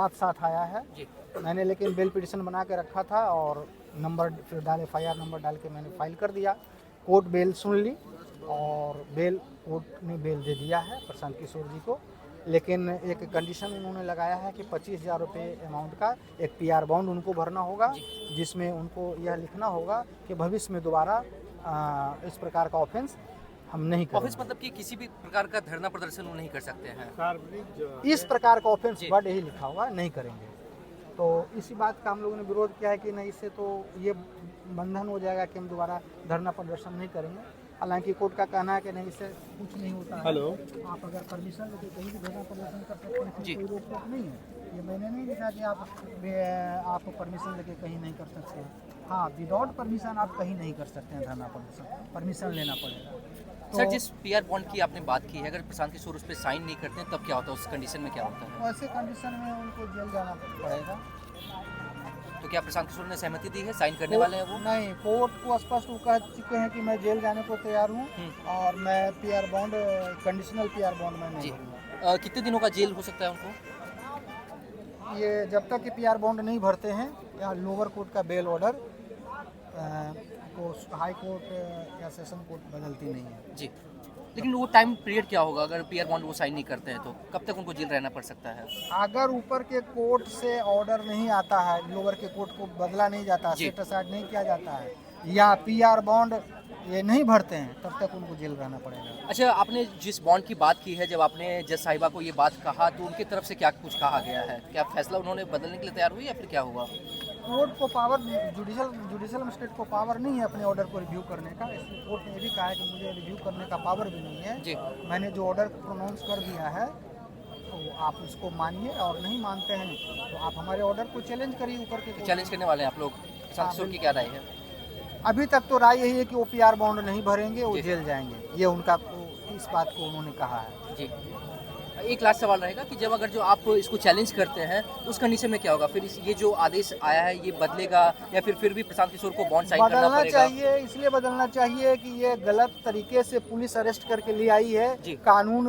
साथ साथ आया है जी। मैंने, लेकिन बेल पिटिशन बना के रखा था और नंबर फिर डाल FIR नंबर डाल के मैंने फाइल कर दिया। कोर्ट बेल सुन ली और कोर्ट ने बेल दे दिया है प्रशांत किशोर जी को, लेकिन एक कंडीशन उन्होंने लगाया है कि 25,000 रुपये अमाउंट का एक PR बॉन्ड उनको भरना होगा, जिसमें उनको यह लिखना होगा कि भविष्य में दोबारा इस प्रकार का ऑफेंस हम नहीं करेंगे। ऑफिस मतलब कि किसी भी प्रकार का धरना प्रदर्शन वो नहीं कर सकते हैं। इस प्रकार का ऑफेंस जी। वर्ड यही लिखा हुआ नहीं करेंगे। तो इसी बात का हम लोगों ने विरोध किया है कि नहीं, इससे तो ये बंधन हो जाएगा कि हम दोबारा धरना प्रदर्शन नहीं करेंगे। हालांकि कोर्ट का कहना है कि नहीं, इससे कुछ नहीं होता है। हेलो, आप अगर परमिशन लेके कहीं भी धरना प्रदर्शन कर सकते हैं, जी। कोई रोक टोक नहीं है। ये मैंने नहीं लिखा कि आप परमिशन लेके कहीं नहीं कर सकते हैं। हाँ, विदाउट परमिशन आप कहीं नहीं कर सकते हैं धरना प्रदर्शन, परमिशन लेना पड़ेगा। सर, जिस PR बॉन्ड की आपने बात की है, अगर प्रशांत किशोर उस पर साइन नहीं करते हैं तब क्या होता है, उस कंडीशन में क्या होता है? वैसे कंडीशन में उनको जेल जाना पड़ेगा। तो क्या प्रशांत किशोर ने सहमति दी है, साइन करने वाले हैं वो? नहीं, कोर्ट को स्पष्ट वो कह चुके हैं कि मैं जेल जाने को तैयार हूँ और मैं PR bond, conditional PR bond में नहीं जी। भरूंगा। कितने दिनों का जेल हो सकता है उनको? ये जब तक कि PR बॉन्ड नहीं भरते हैं या लोअर कोर्ट का बेल ऑर्डर को हाई कोर्ट या सेशन कोर्ट बदलती नहीं है। जी। लेकिन वो टाइम पीरियड क्या होगा अगर PR बॉन्ड वो साइन नहीं करते हैं तो कब तक उनको जेल रहना पड़ सकता है? अगर ऊपर के कोर्ट से ऑर्डर नहीं आता है, लोअर के कोर्ट को बदला नहीं जाता, जी। सेट असाइड नहीं किया जाता है या PR बॉन्ड ये नहीं भरते हैं, तब तक उनको जेल रहना पड़ेगा। अच्छा, आपने जिस बॉन्ड की बात की है, जब आपने जज साहिबा को ये बात कहा तो उनकी तरफ से क्या कुछ कहा गया है? क्या फैसला उन्होंने बदलने के लिए तैयार हुई या फिर क्या हुआ? कोर्ट को पावर, जुडिशल मजिस्ट्रेट को पावर नहीं है अपने ऑर्डर को रिव्यू करने का, इसलिए कोर्ट ने ये भी कहा है कि मुझे रिव्यू करने का पावर भी नहीं है। जी। मैंने जो ऑर्डर प्रोनाउंस कर दिया है तो आप उसको मानिए, और नहीं मानते हैं तो आप हमारे ऑर्डर को चैलेंज करिए ऊपर के कोर्ट चैलेंज करने वाले हैं आप लोग? प्रशांत किशोर की क्या राय है? अभी तक तो राय यही है कि वो PR बॉन्ड नहीं भरेंगे, वो जी। जेल जाएंगे, ये उनका इस बात को उन्होंने कहा है। जी। एक लास्ट सवाल रहेगा कि जब अगर जो आप इसको चैलेंज करते हैं उस कंडीशन में क्या होगा? फिर ये जो आदेश आया है ये बदलेगा या फिर भी प्रशांत किशोर को बॉन्ड साइन करना बदलना पड़ेगा? चाहिए, इसलिए बदलना चाहिए कि ये गलत तरीके से पुलिस अरेस्ट करके ले आई है। जी। कानून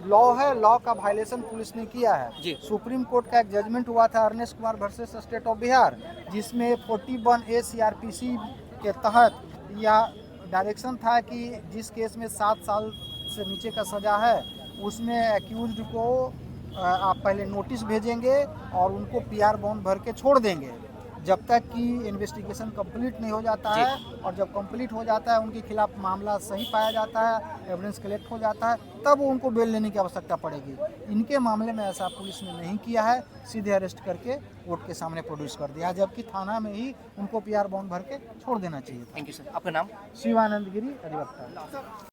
लॉ है, लॉ का वायलेशन पुलिस ने किया है। जी। सुप्रीम कोर्ट का एक जजमेंट हुआ था Arnesh Kumar versus state of Bihar, जिसमें 41A CRPC के तहत यह डायरेक्शन था कि जिस केस में 7 साल से नीचे का सजा है उसमें एक्यूज्ड को आप पहले नोटिस भेजेंगे और उनको PR बॉन्ड भर के छोड़ देंगे जब तक कि इन्वेस्टिगेशन कंप्लीट नहीं हो जाता है, और जब कंप्लीट हो जाता है उनके खिलाफ मामला सही पाया जाता है, एविडेंस कलेक्ट हो जाता है, तब उनको बेल लेने की आवश्यकता पड़ेगी। इनके मामले में ऐसा पुलिस ने नहीं किया है, सीधे अरेस्ट करके कोर्ट के सामने प्रोड्यूस कर दिया, जबकि थाना में ही उनको PR बॉन्ड भर के छोड़ देना चाहिए। Thank you sir. आपका नाम? शिवानंद गिरी, अधिवक्ता।